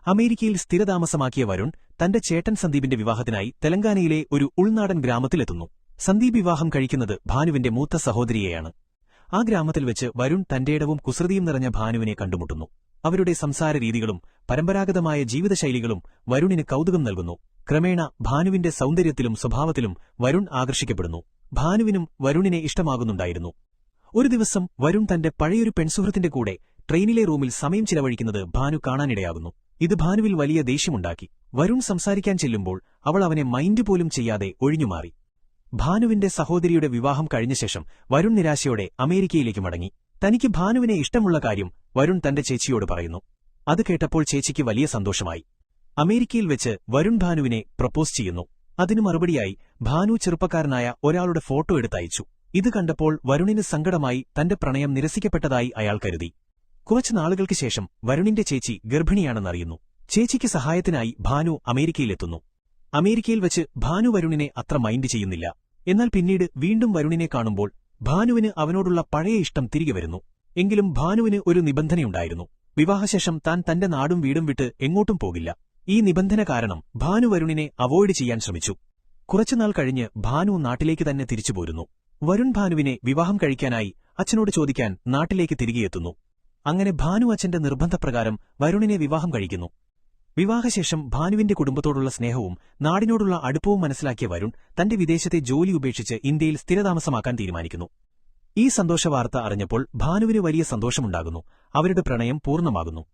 അമേരിക്കയിൽ സ്ഥിരതാമസമാക്കിയ വരുൺ തന്റെ ചേട്ടൻ സന്ദീപിന്റെ വിവാഹത്തിനായി തെലങ്കാനയിലെ ഒരു ഉൾനാടൻ ഗ്രാമത്തിലെത്തുന്നു. സന്ദീപ് വിവാഹം കഴിക്കുന്നത് ഭാനുവിന്റെ മൂത്ത സഹോദരിയെയാണ്. ആ ഗ്രാമത്തിൽ വെച്ച് വരുൺ തന്റേടവും കുസൃതിയും നിറഞ്ഞ ഭാനുവിനെ കണ്ടുമുട്ടുന്നു. അവരുടെ സംസാരരീതികളും പരമ്പരാഗതമായ ജീവിതശൈലികളും വരുണിന് കൗതുകം നൽകുന്നു. ക്രമേണ ഭാനുവിന്റെ സൗന്ദര്യത്തിലും സ്വഭാവത്തിലും വരുൺ ആകർഷിക്കപ്പെടുന്നു. ഭാനുവിനും വരുണിനെ ഇഷ്ടമാകുന്നുണ്ടായിരുന്നു. ഒരു ദിവസം വരുൺ തന്റെ പഴയൊരു പെൺസുഹൃത്തിന്റെ കൂടെ ട്രെയിനിലെ റൂമിൽ സമയം ചിലവഴിക്കുന്നത് ഭാനു കാണാനിടയാകുന്നു. ഇത് ഭാനുവിൽ വലിയ ദേഷ്യമുണ്ടാക്കി. വരുൺ സംസാരിക്കാൻ ചെല്ലുമ്പോൾ അവൾ അവനെ മൈൻഡ് പോലും ചെയ്യാതെ ഒഴിഞ്ഞുമാറി. ഭാനുവിന്റെ സഹോദരിയുടെ വിവാഹം കഴിഞ്ഞ ശേഷം വരുൺ നിരാശയോടെ അമേരിക്കയിലേക്ക് മടങ്ങി. തനിക്ക് ഭാനുവിനെ ഇഷ്ടമുള്ള കാര്യം വരുൺ തന്റെ ചേച്ചിയോട് പറയുന്നു. അത് കേട്ടപ്പോൾ ചേച്ചിക്ക് വലിയ സന്തോഷമായി. അമേരിക്കയിൽ വെച്ച് വരുൺ ഭാനുവിനെ പ്രപ്പോസ് ചെയ്യുന്നു. അതിനു മറുപടിയായി ഭാനു ചെറുപ്പക്കാരനായ ഒരാളുടെ ഫോട്ടോ എടുത്തയച്ചു. ഇത് കണ്ടപ്പോൾ വരുണിന് സങ്കടമായി. തന്റെ പ്രണയം നിരസിക്കപ്പെട്ടതായി അയാൾ കരുതി. കുറച്ചു നാളുകൾക്ക് ശേഷം വരുണിന്റെ ചേച്ചി ഗർഭിണിയാണെന്നറിയുന്നു. ചേച്ചിക്ക് സഹായത്തിനായി ഭാനു അമേരിക്കയിലെത്തുന്നു. അമേരിക്കയിൽ വെച്ച് ഭാനു വരുണിനെ അത്ര മൈൻഡ് ചെയ്യുന്നില്ല. എന്നാൽ പിന്നീട് വീണ്ടും വരുണിനെ കാണുമ്പോൾ ഭാനുവിന് അവനോടുള്ള പഴയ ഇഷ്ടം തിരികെ വരുന്നു. എങ്കിലും ഭാനുവിന് ഒരു നിബന്ധനയുണ്ടായിരുന്നു. വിവാഹശേഷം താൻ തന്റെ നാടും വീടും വിട്ട് എങ്ങോട്ടും പോകില്ല. ഈ നിബന്ധന കാരണം ഭാനു വരുണിനെ അവോയ്ഡ് ചെയ്യാൻ ശ്രമിച്ചു. കുറച്ചുനാൾ കഴിഞ്ഞ് ഭാനു നാട്ടിലേക്ക് തന്നെ തിരിച്ചുപോരുന്നു. വരുൺ ഭാനുവിനെ വിവാഹം കഴിക്കാനായി അച്ഛനോട് ചോദിക്കാൻ നാട്ടിലേക്ക് തിരികെയെത്തുന്നു. അങ്ങനെ ഭാനു അച്ഛന്റെ നിർബന്ധപ്രകാരം വരുണിനെ വിവാഹം കഴിക്കുന്നു. വിവാഹശേഷം ഭാനുവിന്റെ കുടുംബത്തോടുള്ള സ്നേഹവും നാടിനോടുള്ള അടുപ്പവും മനസ്സിലാക്കിയ വരുൺ തന്റെ വിദേശത്തെ ജോലി ഉപേക്ഷിച്ച് ഇന്ത്യയിൽ സ്ഥിരതാമസമാക്കാൻ തീരുമാനിക്കുന്നു. ഈ സന്തോഷവാർത്ത അറിഞ്ഞപ്പോൾ ഭാനുവിന് വലിയ സന്തോഷമുണ്ടാകുന്നു. അവരുടെ പ്രണയം പൂർണ്ണമാകുന്നു.